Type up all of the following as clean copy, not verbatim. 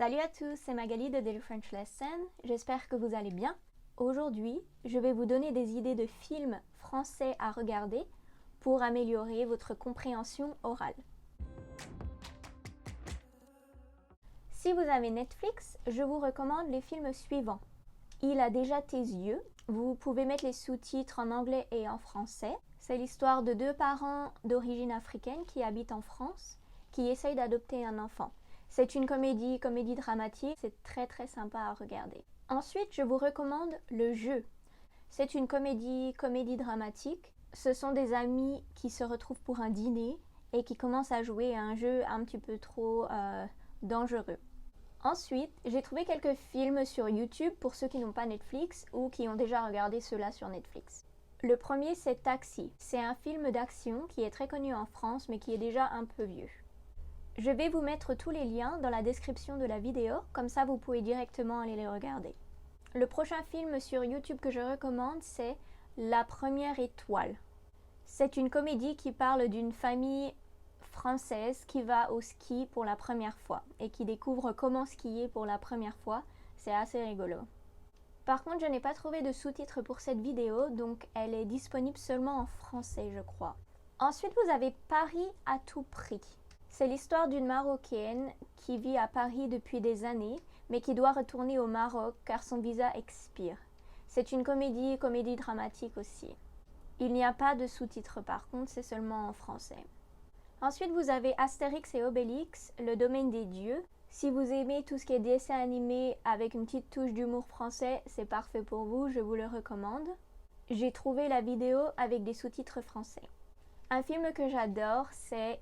Salut à tous, c'est Magali de Daily French Lesson, j'espère que vous allez bien. Aujourd'hui, je vais vous donner des idées de films français à regarder pour améliorer votre compréhension orale. Si vous avez Netflix, je vous recommande les films suivants. Il a déjà tes yeux, vous pouvez mettre les sous-titres en anglais et en français. C'est l'histoire de deux parents d'origine africaine qui habitent en France, qui essayent d'adopter un enfant. C'est une comédie dramatique, c'est très sympa à regarder. Ensuite, je vous recommande Le Jeu. C'est une comédie dramatique. Ce sont des amis qui se retrouvent pour un dîner et qui commencent à jouer à un jeu un petit peu trop dangereux. Ensuite, j'ai trouvé quelques films sur YouTube pour ceux qui n'ont pas Netflix ou qui ont déjà regardé ceux-là sur Netflix. Le premier, c'est Taxi. C'est un film d'action qui est très connu en France mais qui est déjà un peu vieux. Je vais vous mettre tous les liens dans la description de la vidéo, comme ça vous pouvez directement aller les regarder. Le prochain film sur YouTube que je recommande, c'est La Première Étoile. C'est une comédie qui parle d'une famille française qui va au ski pour la première fois et qui découvre comment skier pour la première fois. C'est assez rigolo. Par contre, je n'ai pas trouvé de sous-titres pour cette vidéo, donc elle est disponible seulement en français, je crois. Ensuite, vous avez Paris à tout prix. C'est l'histoire d'une Marocaine qui vit à Paris depuis des années, mais qui doit retourner au Maroc car son visa expire. C'est une comédie dramatique aussi. Il n'y a pas de sous-titres par contre, c'est seulement en français. Ensuite, vous avez Astérix et Obélix, le domaine des dieux. Si vous aimez tout ce qui est dessin animé avec une petite touche d'humour français, c'est parfait pour vous, je vous le recommande. J'ai trouvé la vidéo avec des sous-titres français. Un film que j'adore, c'est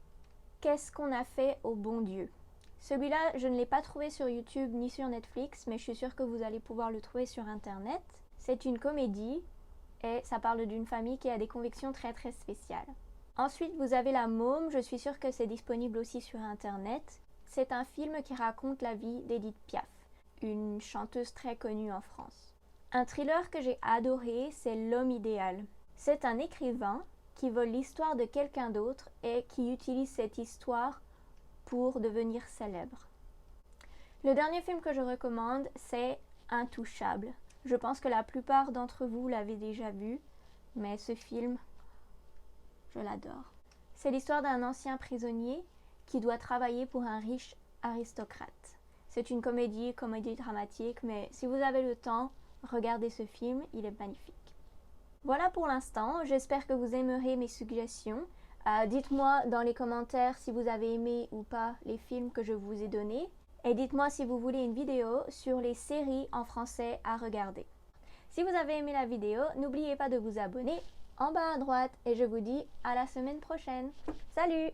Qu'est-ce qu'on a fait au bon Dieu? Celui-là, je ne l'ai pas trouvé sur YouTube ni sur Netflix, mais je suis sûre que vous allez pouvoir le trouver sur Internet. C'est une comédie et ça parle d'une famille qui a des convictions très spéciales. Ensuite, vous avez La Môme, je suis sûre que c'est disponible aussi sur Internet. C'est un film qui raconte la vie d'Edith Piaf, une chanteuse très connue en France. Un thriller que j'ai adoré, c'est L'Homme idéal. C'est un écrivain qui vole l'histoire de quelqu'un d'autre et qui utilise cette histoire pour devenir célèbre. Le dernier film que je recommande, c'est Intouchable. Je pense que la plupart d'entre vous l'avez déjà vu, mais ce film, je l'adore. C'est l'histoire d'un ancien prisonnier qui doit travailler pour un riche aristocrate. C'est une comédie dramatique, mais si vous avez le temps, regardez ce film, il est magnifique. Voilà pour l'instant, j'espère que vous aimerez mes suggestions. Dites-moi dans les commentaires si vous avez aimé ou pas les films que je vous ai donnés. Et dites-moi si vous voulez une vidéo sur les séries en français à regarder. Si vous avez aimé la vidéo, n'oubliez pas de vous abonner en bas à droite et je vous dis à la semaine prochaine. Salut!